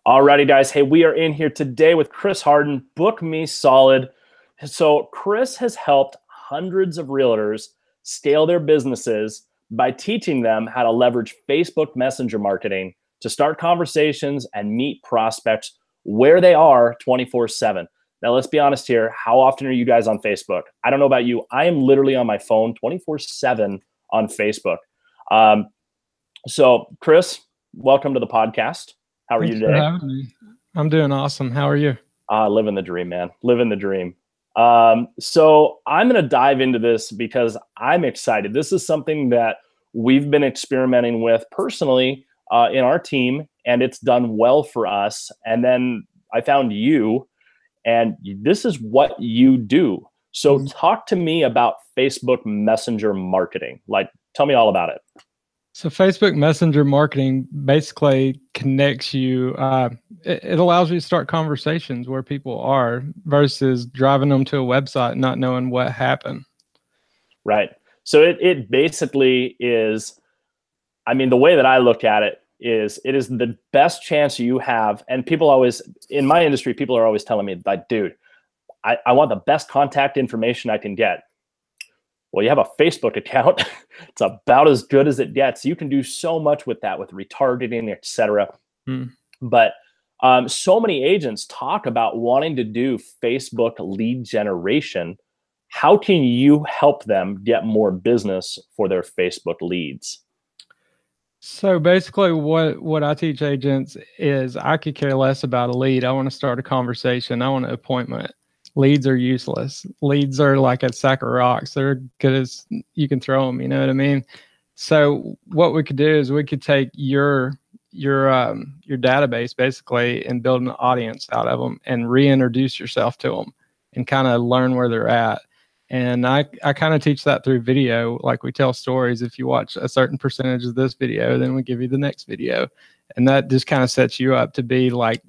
Alrighty, guys. Hey, we are in here today with Chris Harden, Book Me Solid. So Chris has helped hundreds of realtors scale their businesses by teaching them how to leverage Facebook Messenger marketing to start conversations and meet prospects where they are 24/7. Now, let's be honest here. How often are you guys on Facebook? I don't know about you. I am literally on my phone 24/7 on Facebook. So Chris, welcome to the podcast. How are you today? Thanks for having me. I'm doing awesome. How are you? Living the dream, man. Living the dream. So I'm going to dive into this because I'm excited. This is something that we've been experimenting with personally in our team, and it's done well for us. And then I found you, and this is what you do. So talk to me about Facebook Messenger marketing. Like, tell me all about it. So Facebook Messenger marketing basically connects you. It allows you to start conversations where people are versus driving them to a website and not knowing what happened. Right. So it basically is, I mean, the way that I look at it is the best chance you have. And people always, in my industry, people are always telling me, like, dude, I want the best contact information I can get. Well, you have a Facebook account. It's about as good as it gets. You can do so much with that, with retargeting, et cetera. But so many agents talk about wanting to do Facebook lead generation. How can you help them get more business for their Facebook leads? So basically what I teach agents is I could care less about a lead. I want to start a conversation. I want an appointment. Leads are useless. Leads are like a sack of rocks. They're good as you can throw them. You know what I mean? So what we could do is we could take your database basically and build an audience out of them and reintroduce yourself to them and kind of learn where they're at. And I kind of teach that through video. Like, we tell stories. If you watch a certain percentage of this video, then we give you the next video. And that just kind of sets you up to be like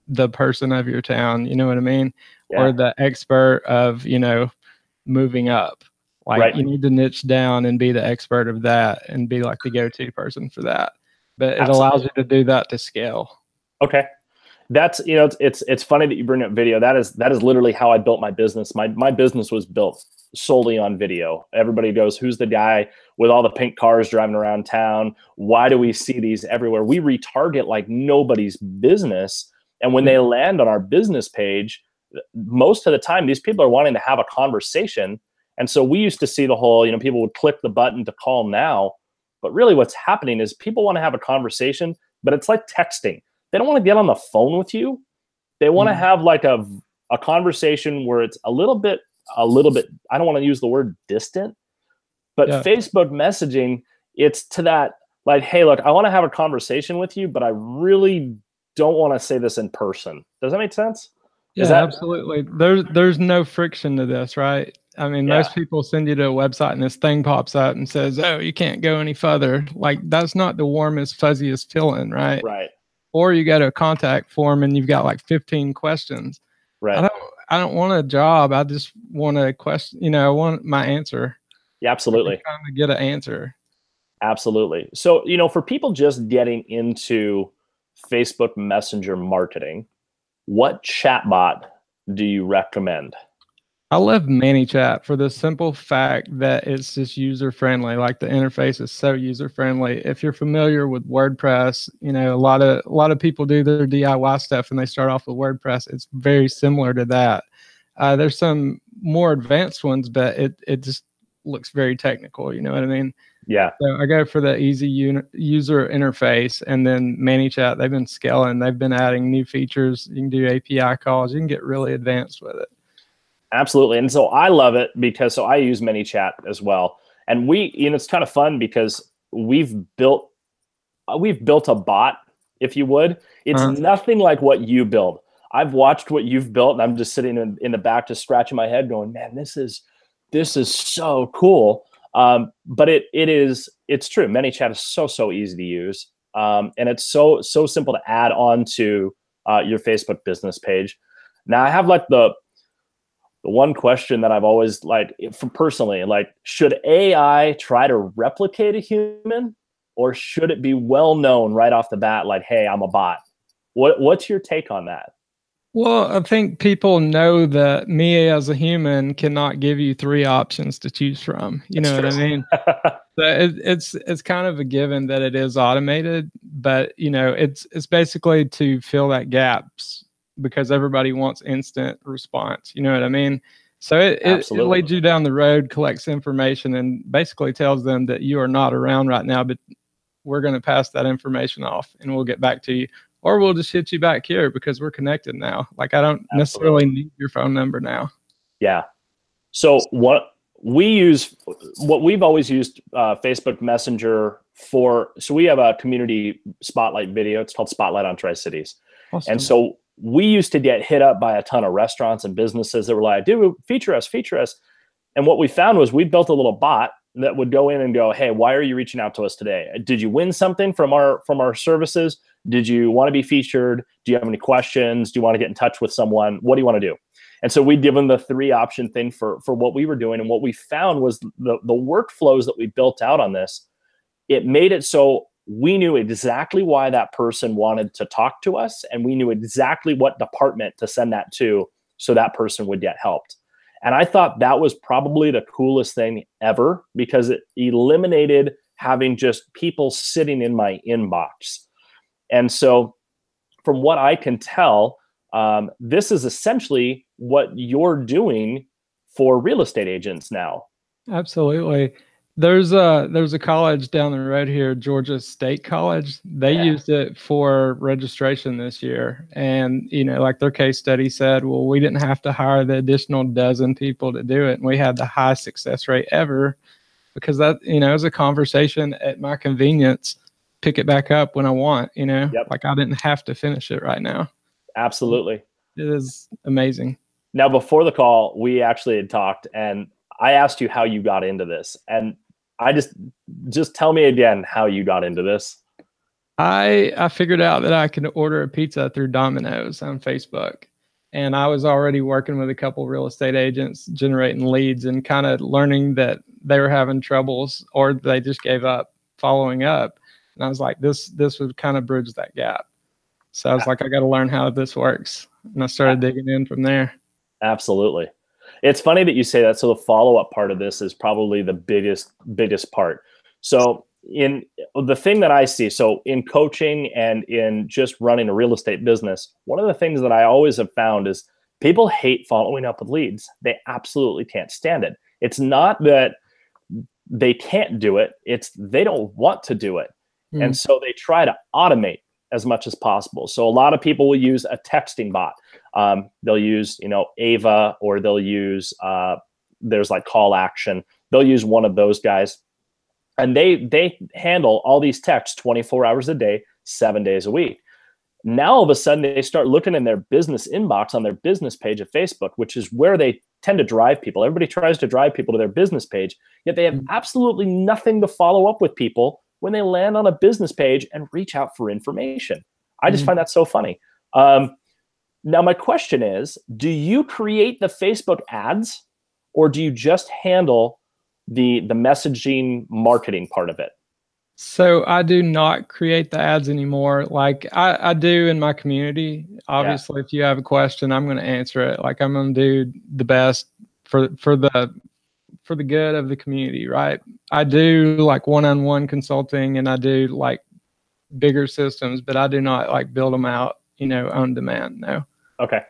the person of your town. You know what I mean? Yeah. Or the expert of, moving up. Like, right. You need to niche down and be the expert of that and be like the go-to person for that. But it allows you to do that to scale. Okay. That's, it's funny that you bring up video. That is literally how I built my business. My business was built solely on video. Everybody goes, who's the guy with all the pink cars driving around town? Why do we see these everywhere? We retarget like nobody's business. And when they land on our business page, most of the time, these people are wanting to have a conversation. And so we used to see the whole, people would click the button to call now. But really what's happening is people want to have a conversation, but it's like texting. They don't want to get on the phone with you. They want to have like a conversation where it's a little bit, I don't want to use the word distant, but Facebook messaging, it's to that, like, hey, look, I want to have a conversation with you, but I really don't want to say this in person. Does that make sense? Yeah, absolutely. There's no friction to this, right? I mean, most people send you to a website and this thing pops up and says, oh, you can't go any further. Like, that's not the warmest, fuzziest feeling, right? Right. Or you go to a contact form and you've got like 15 questions. Right. I don't want a job. I just want a question. I want my answer. Yeah, absolutely. I'm trying to get an answer. Absolutely. So, for people just getting into Facebook Messenger marketing, what chatbot do you recommend? I love ManyChat for the simple fact that it's just user-friendly. Like, the interface is so user-friendly. If you're familiar with WordPress, a lot of people do their DIY stuff and they start off with WordPress. It's very similar to that. There's some more advanced ones, but it just looks very technical. You know what I mean? Yeah. So I go for the easy user interface, and then ManyChat, they've been scaling. They've been adding new features. You can do API calls. You can get really advanced with it. Absolutely. And so I love it because I use ManyChat as well. And it's kind of fun because we've built a bot, if you would. It's nothing like what you build. I've watched what you've built, and I'm just sitting in the back, just scratching my head going, man, this is so cool. But it's true. ManyChat is so easy to use. And it's so simple to add on to your Facebook business page. Now I have like the one question that I've always personally, should AI try to replicate a human, or should it be well known right off the bat, like, hey, I'm a bot? What's your take on that? Well, I think people know that me as a human cannot give you three options to choose from. You know what I mean? So it's kind of a given that it is automated, but it's basically to fill that gaps because everybody wants instant response. You know what I mean? So it leads you down the road, collects information, and basically tells them that you are not around right now, but we're going to pass that information off and we'll get back to you. Or we'll just hit you back here because we're connected now. Like I don't necessarily need your phone number now. Yeah. So what we've always used Facebook Messenger for. So we have a community spotlight video. It's called Spotlight on Tri-Cities. Awesome. And so we used to get hit up by a ton of restaurants and businesses that were like, dude, feature us. And what we found was we built a little bot that would go in and go, hey, why are you reaching out to us today? Did you win something from our services? Did you want to be featured? Do you have any questions? Do you want to get in touch with someone? What do you want to do? And so we'd give them the 3-option thing for what we were doing. And what we found was the workflows that we built out on this, it made it so we knew exactly why that person wanted to talk to us. And we knew exactly what department to send that to so that person would get helped. And I thought that was probably the coolest thing ever because it eliminated having just people sitting in my inbox. And so from what I can tell, this is essentially what you're doing for real estate agents now. Absolutely. There's a college down the road here, Georgia State College. They used it for registration this year. And, like their case study said, well, we didn't have to hire the additional dozen people to do it. And we had the highest success rate ever because that, is a conversation at my convenience, pick it back up when I want, like I didn't have to finish it right now. Absolutely. It is amazing. Now, before the call, we actually had talked and I asked you how you got into this, and I just tell me again how you got into this. I figured out that I could order a pizza through Domino's on Facebook. And I was already working with a couple real estate agents, generating leads and kind of learning that they were having troubles or they just gave up following up. And I was like, this would kind of bridge that gap. So I was like, I got to learn how this works. And I started digging in from there. Absolutely. It's funny that you say that. So the follow-up part of this is probably the biggest part. So in the thing that I see, so in coaching and in just running a real estate business, one of the things that I always have found is people hate following up with leads. They absolutely can't stand it. It's not that they can't do it. It's they don't want to do it. And so they try to automate as much as possible. So a lot of people will use a texting bot. They'll use, Ava, or they'll use, there's like Call Action. They'll use one of those guys. And they handle all these texts 24 hours a day, 7 days a week. Now, all of a sudden, they start looking in their business inbox on their business page of Facebook, which is where they tend to drive people. Everybody tries to drive people to their business page, yet they have absolutely nothing to follow up with people when they land on a business page and reach out for information. I just find that so funny. Now, my question is, do you create the Facebook ads or do you just handle the messaging marketing part of it? So I do not create the ads anymore. Like I do in my community. Obviously, if you have a question, I'm going to answer it. Like I'm going to do the best for the good of the community, right? I do like one-on-one consulting and I do like bigger systems, but I do not like build them out, on demand. No. Okay.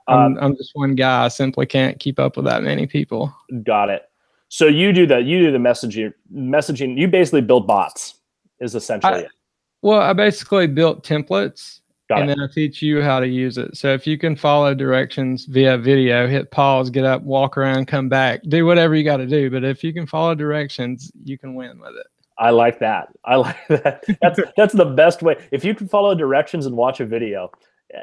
I'm just one guy. I simply can't keep up with that many people. Got it. So you do the messaging. You basically build bots is essentially it. Well, I basically built templates and then I teach you how to use it. So if you can follow directions via video, hit pause, get up, walk around, come back, do whatever you got to do. But if you can follow directions, you can win with it. I like that. I like that. That's the best way. If you can follow directions and watch a video,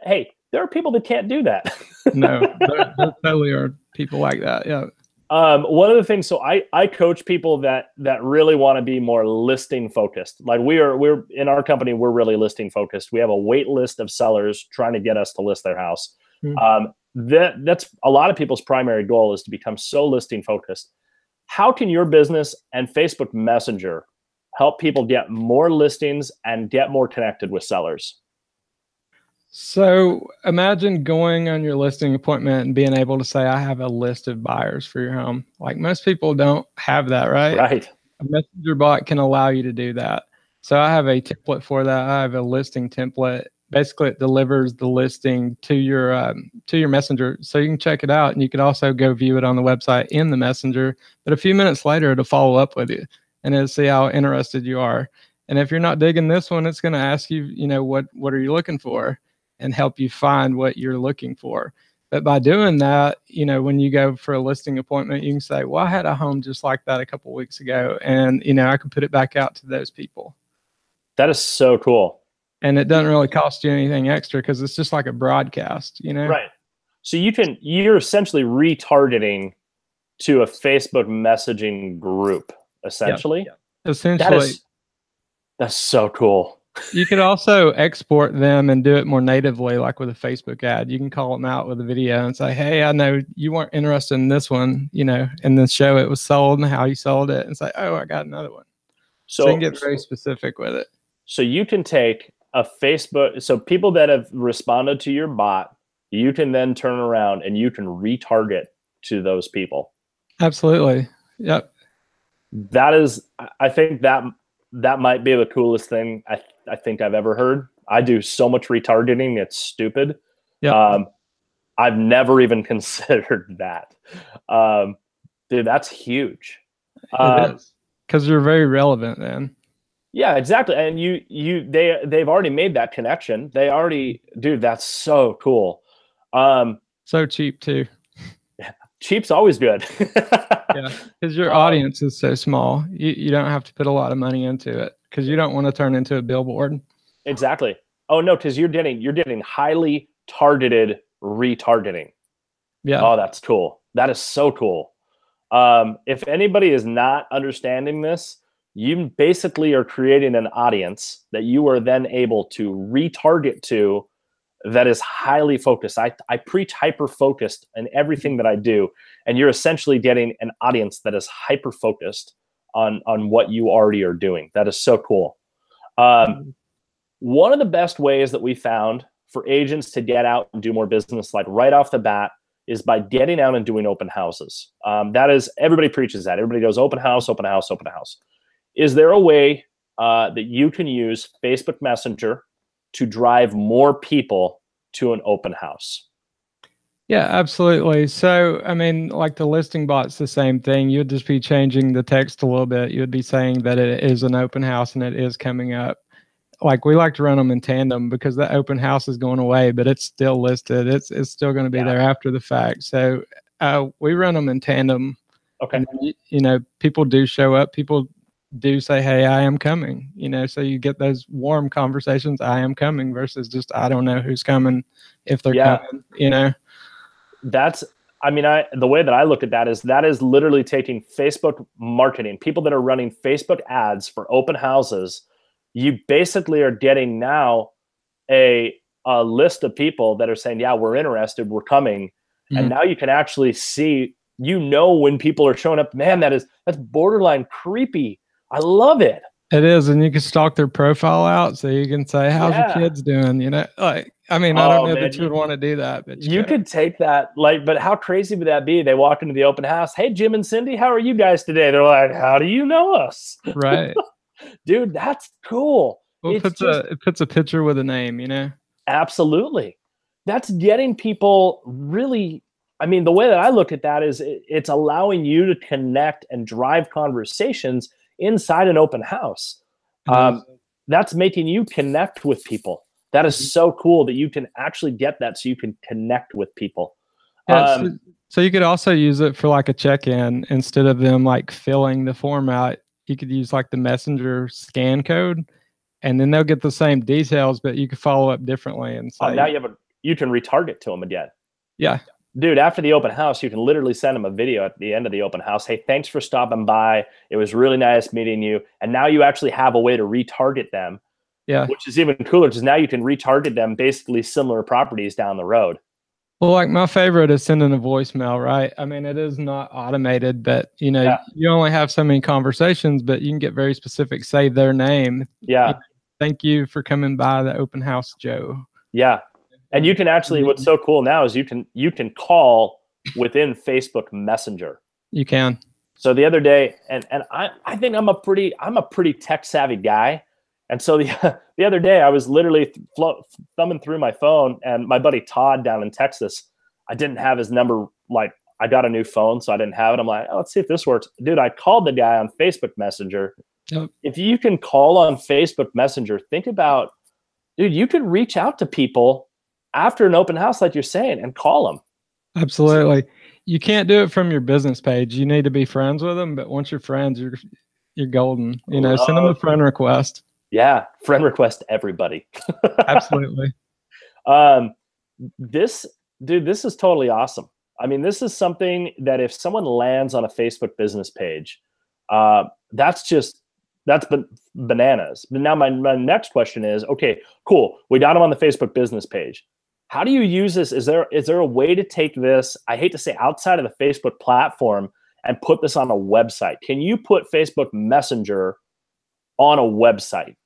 hey, there are people that can't do that. No, there totally are people like that. Yeah. One of the things, so I coach people that really want to be more listing focused. Like we're in our company, we're really listing focused. We have a wait list of sellers trying to get us to list their house. That's a lot of people's primary goal is to become so listing focused. How can your business and Facebook Messenger help people get more listings and get more connected with sellers? So imagine going on your listing appointment and being able to say, I have a list of buyers for your home. Like most people don't have that, right? Right. A messenger bot can allow you to do that. So I have a template for that. I have a listing template. Basically, it delivers the listing to your messenger, so you can check it out, and you could also go view it on the website in the messenger. But a few minutes later, it'll follow up with you, and it'll see how interested you are. And if you're not digging this one, it's going to ask you, what are you looking for, and help you find what you're looking for. But by doing that, when you go for a listing appointment, you can say, well, I had a home just like that a couple of weeks ago, and I can put it back out to those people. That is so cool. And it doesn't really cost you anything extra because it's just like a broadcast, Right. So you're essentially retargeting to a Facebook messaging group, essentially. Yep. Essentially. That's so cool. You could also export them and do it more natively, like with a Facebook ad. You can call them out with a video and say, hey, I know you weren't interested in this one, and then show it was sold and how you sold it and say, oh, I got another one. So you can get very specific with it. So you can take a Facebook, so people that have responded to your bot, you can then turn around and you can retarget to those people. Absolutely. Yep. I think that might be the coolest thing I think I've ever heard. I do so much retargeting, it's stupid. Yep. I've never even considered that. Dude, that's huge. It is. Because you're very relevant then. Yeah, exactly. And they've already made that connection. Dude, that's so cool. So cheap too. Yeah, cheap's always good. Yeah, because your audience is so small. You don't have to put a lot of money into it because you don't want to turn into a billboard. Exactly. Oh no, because you're getting highly targeted retargeting. Yeah. Oh, that's cool. That is so cool. If anybody is not understanding this, you basically are creating an audience that you are then able to retarget to that is highly focused. I preach hyper-focused in everything that I do, and you're essentially getting an audience that is hyper-focused on what you already are doing. That is so cool. One of the best ways that we found for agents to get out and do more business, like right off the bat, is by getting out and doing open houses. That is, everybody preaches that. Everybody goes open house, open house, open house. Is there a way that you can use Facebook Messenger to drive more people to an open house? Yeah, absolutely. So, I mean, like the listing bot's the same thing. You'd just be changing the text a little bit. You'd be saying that it is an open house and it is coming up. Like we like to run them in tandem because the open house is going away, but it's still listed. It's still going to be there after the fact. So we run them in tandem. Okay. And, people do show up. People do say, hey, I am coming, so you get those warm conversations, I am coming, versus just, I don't know who's coming, if they're coming, That's, the way that I look at that is literally taking Facebook marketing, people that are running Facebook ads for open houses. You basically are getting now a list of people that are saying, yeah, we're interested, we're coming. Mm-hmm. And now you can actually see, when people are showing up, man, that's borderline creepy. I love it. It is, and you can stalk their profile out, so you can say, "How's your kids doing?" I don't know that you would want to do that, but you could take that. But how crazy would that be? They walk into the open house. Hey, Jim and Cindy, how are you guys today? They're like, "How do you know us?" Right, dude, that's cool. Well, it puts a picture with a name, Absolutely, that's getting people really. The way that I look at that is it's allowing you to connect and drive conversations inside an open house. That's making you connect with people. That is so cool that you can actually get that so you can connect with people. Yeah, so you could also use it for like a check-in instead of them like filling the form out. You could use like the messenger scan code, and then they'll get the same details, but you could follow up differently and say, now you can retarget to them again. Yeah. Dude, after the open house, you can literally send them a video at the end of the open house. Hey, thanks for stopping by. It was really nice meeting you. And now you actually have a way to retarget them. Yeah. Which is even cooler because now you can retarget them basically similar properties down the road. Well, like my favorite is sending a voicemail, right? It is not automated, but you only have so many conversations, but you can get very specific, say their name. Yeah. Thank you for coming by the open house, Joe. Yeah. And you can actually, what's so cool now is you can call within Facebook Messenger. You can. So the other day, and I think I'm a pretty tech savvy guy. And so the other day I was literally thumbing through my phone, and my buddy Todd down in Texas, I didn't have his number. Like, I got a new phone, so I didn't have it. I'm like, oh, let's see if this works. Dude, I called the guy on Facebook Messenger. Yep. If you can call on Facebook Messenger, think about, dude, you could reach out to people after an open house, like you're saying, and call them. Absolutely. You can't do it from your business page. You need to be friends with them, but once you're friends, you're golden. You know, send them a friend request. Yeah, friend request everybody. Absolutely. This is totally awesome. I mean, this is something that if someone lands on a Facebook business page, that's bananas. But now my next question is, okay, cool. We got them on the Facebook business page. How do you use this? Is there a way to take this, I hate to say, outside of the Facebook platform and put this on a website? Can you put Facebook Messenger on a website?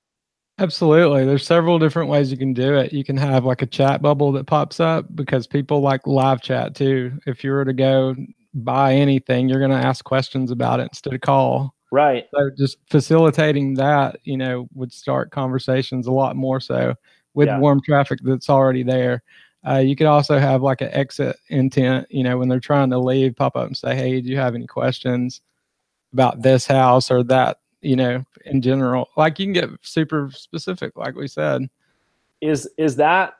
Absolutely. There's several different ways you can do it. You can have like a chat bubble that pops up, because people like live chat too. If you were to go buy anything, you're going to ask questions about it instead of call. Right. So just facilitating that, you know, would start conversations a lot more so with warm traffic that's already there. You could also have like an exit intent, you know, when they're trying to leave, pop up and say, hey, do you have any questions about this house or that, you know, in general? Like, you can get super specific, like we said. Is that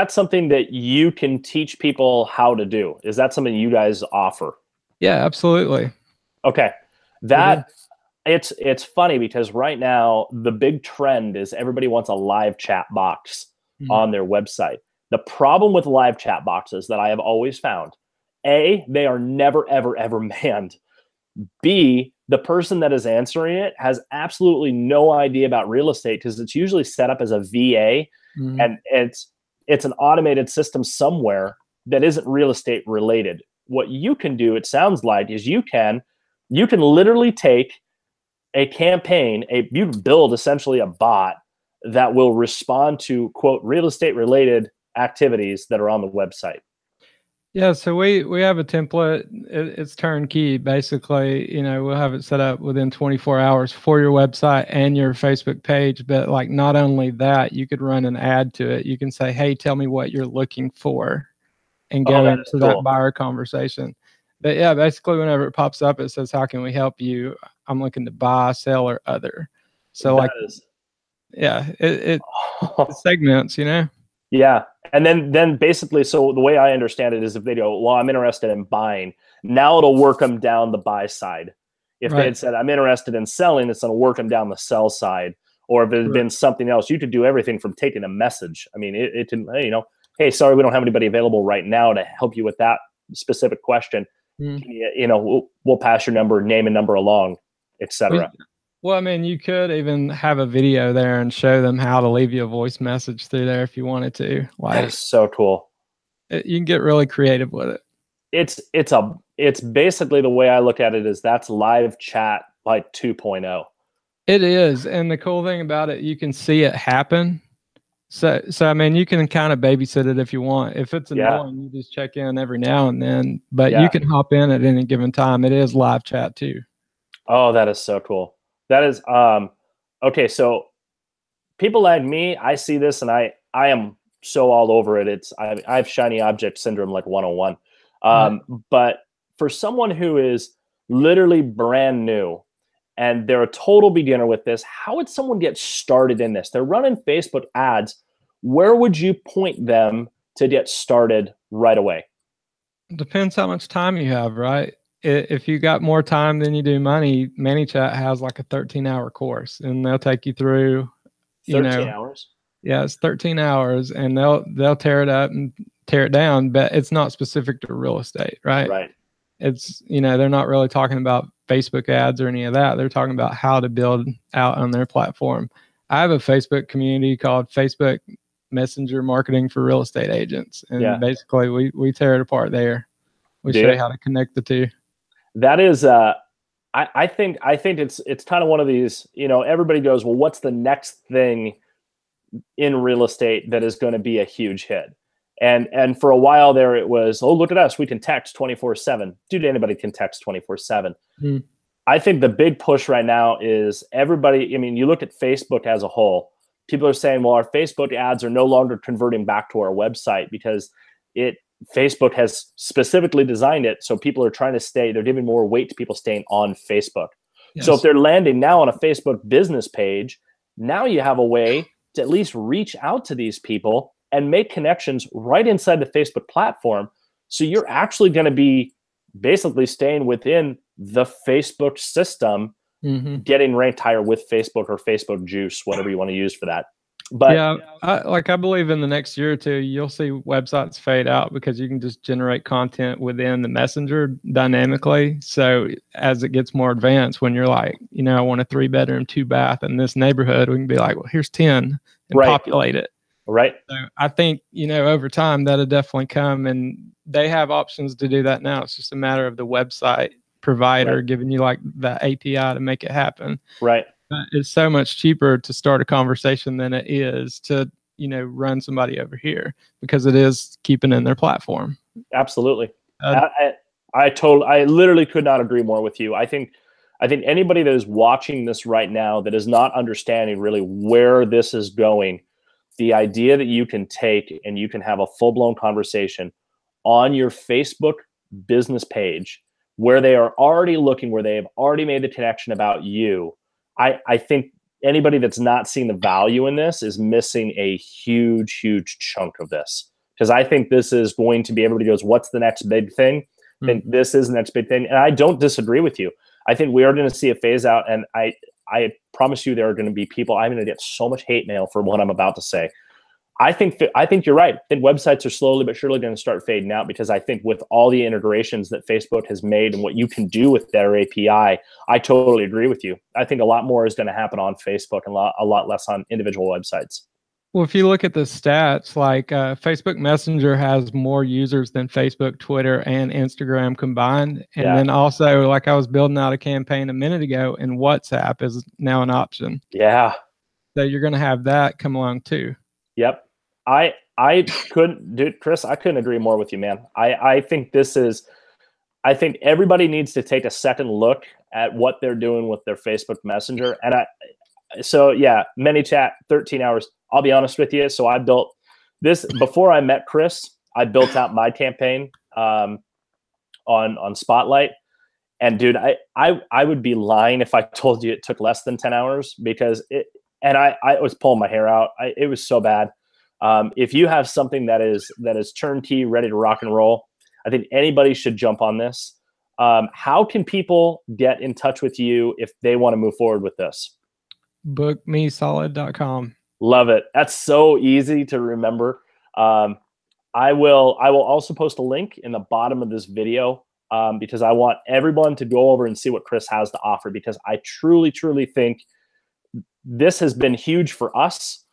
something that you can teach people how to do? Is that something you guys offer? Yeah, absolutely. Okay. It's funny because right now the big trend is everybody wants a live chat box on their website. The problem with live chat boxes that I have always found, A, they are never, ever, ever manned. B, the person that is answering it has absolutely no idea about real estate, because it's usually set up as a VA, and it's an automated system somewhere that isn't real estate related. What you can do, it sounds like, is you can literally take a campaign, you build essentially a bot that will respond to, quote, real estate related activities that are on the website. Yeah, so we have a template. It's turnkey. Basically, you know, we'll have it set up within 24 hours for your website and your Facebook page. But like, not only that, you could run an ad to it. You can say, hey, tell me what you're looking for, and go into that buyer conversation. But yeah, basically, whenever it pops up, it says, how can we help you? I'm looking to buy, sell, or other. So it segments, you know? Yeah. And then basically, so the way I understand it is, if they go, well, I'm interested in buying, now it'll work them down the buy side. If they had said, I'm interested in selling, it's going to work them down the sell side. Or if it had been something else, you could do everything from taking a message. I mean, it can, you know, hey, sorry, we don't have anybody available right now to help you with that specific question. You know, we'll pass your number, name and number along, etc. Well, I mean, you could even have a video there and show them how to leave you a voice message through there if you wanted to. Like, that is so cool. You can get really creative with it. It's basically, the way I look at it is, that's live chat like 2.0. It is. And the cool thing about it, you can see it happen. So I mean, you can kind of babysit it if you want. If it's annoying, you just check in every now and then. But you can hop in at any given time. It is live chat too. Oh, that is so cool. That is okay. So people like me, I see this and I am so all over it. I have shiny object syndrome like 101. But for someone who is literally brand new and they're a total beginner with this, how would someone get started in this? They're running Facebook ads. Where would you point them to get started right away? Depends how much time you have, right? If you got more time than you do money, ManyChat has like a 13-hour course, and they'll take you through, 13 hours. Yeah, it's 13 hours, and they'll tear it up and tear it down, but it's not specific to real estate, right? Right. It's, they're not really talking about Facebook ads or any of that. They're talking about how to build out on their platform. I have a Facebook community called Facebook Messenger Marketing for Real Estate Agents, and basically we tear it apart there. We show you how to connect the two. That is, I think it's kind of one of these, everybody goes, well, what's the next thing in real estate that is going to be a huge hit? And for a while there, it was, oh, look at us, we can text 24/7. Dude, anybody can text 24/7. I think the big push right now is everybody. I mean, you look at Facebook as a whole. People are saying, well, our Facebook ads are no longer converting back to our website because Facebook has specifically designed it so people are trying to stay. They're giving more weight to people staying on Facebook. Yes. So if they're landing now on a Facebook business page, now you have a way to at least reach out to these people and make connections right inside the Facebook platform. So you're actually going to be basically staying within the Facebook system, getting ranked higher with Facebook or Facebook juice, whatever you want to use for that. But yeah, I believe in the next year or two, you'll see websites fade out because you can just generate content within the messenger dynamically. So as it gets more advanced, when you're like, I want a 3-bedroom, 2-bath in this neighborhood, we can be like, well, here's 10 and populate it. Right. So I think, over time that'll definitely come, and they have options to do that now. It's just a matter of the website provider giving you like the API to make it happen. Right. It's so much cheaper to start a conversation than it is to, run somebody over here, because it is keeping in their platform. Absolutely. I literally could not agree more with you. I think anybody that is watching this right now that is not understanding really where this is going, the idea that you can take and you can have a full-blown conversation on your Facebook business page where they are already looking, where they have already made the connection about you. I think anybody that's not seeing the value in this is missing a huge, huge chunk of this. Because I think this is going to be, everybody goes, what's the next big thing? I think this is the next big thing. And I don't disagree with you. I think we are going to see a phase out. And I promise you there are going to be people, I'm going to get so much hate mail for what I'm about to say. I think you're right. I think websites are slowly but surely going to start fading out, because I think with all the integrations that Facebook has made and what you can do with their API, I totally agree with you. I think a lot more is going to happen on Facebook and a lot less on individual websites. Well, if you look at the stats, like Facebook Messenger has more users than Facebook, Twitter, and Instagram combined. And then also, like I was building out a campaign a minute ago, and WhatsApp is now an option. Yeah. So you're going to have that come along too. Yep. I couldn't, dude, Chris, I couldn't agree more with you, man. I think I think everybody needs to take a second look at what they're doing with their Facebook Messenger. And ManyChat, 13 hours. I'll be honest with you. So I built this before I met Chris. I built out my campaign on Spotlight. And dude, I would be lying if I told you it took less than 10 hours, because I was pulling my hair out. It was so bad. If you have something that is turnkey, ready to rock and roll, I think anybody should jump on this. How can people get in touch with you if they want to move forward with this? BookMeSolid.com. Love it. That's so easy to remember. I will also post a link in the bottom of this video, because I want everyone to go over and see what Chris has to offer, because I truly, truly think this has been huge for us.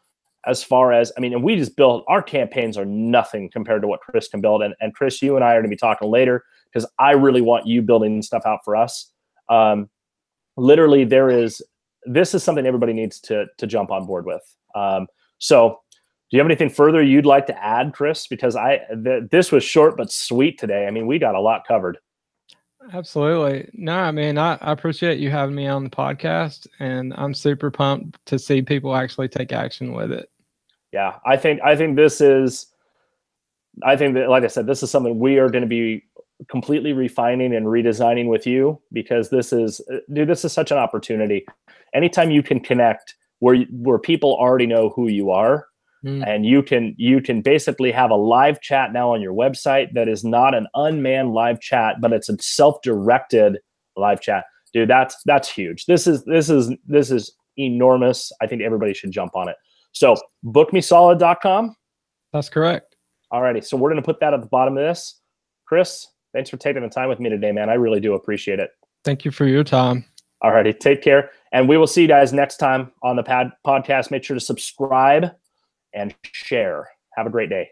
As far as, and we just built, our campaigns are nothing compared to what Chris can build. And Chris, you and I are going to be talking later, because I really want you building stuff out for us. Literally, this is something everybody needs to jump on board with. So do you have anything further you'd like to add, Chris? Because this was short but sweet today. We got a lot covered. Absolutely. No, I appreciate you having me on the podcast, and I'm super pumped to see people actually take action with it. Yeah, I think that, like I said, this is something we are going to be completely refining and redesigning with you, because this is such an opportunity. Anytime you can connect where people already know who you are, and you can basically have a live chat now on your website that is not an unmanned live chat, but it's a self-directed live chat. Dude, that's huge. This is enormous. I think everybody should jump on it. So BookMeSolid.com. That's correct. Alrighty. So we're going to put that at the bottom of this. Chris, thanks for taking the time with me today, man. I really do appreciate it. Thank you for your time. Alrighty. Take care. And we will see you guys next time on the podcast. Make sure to subscribe and share. Have a great day.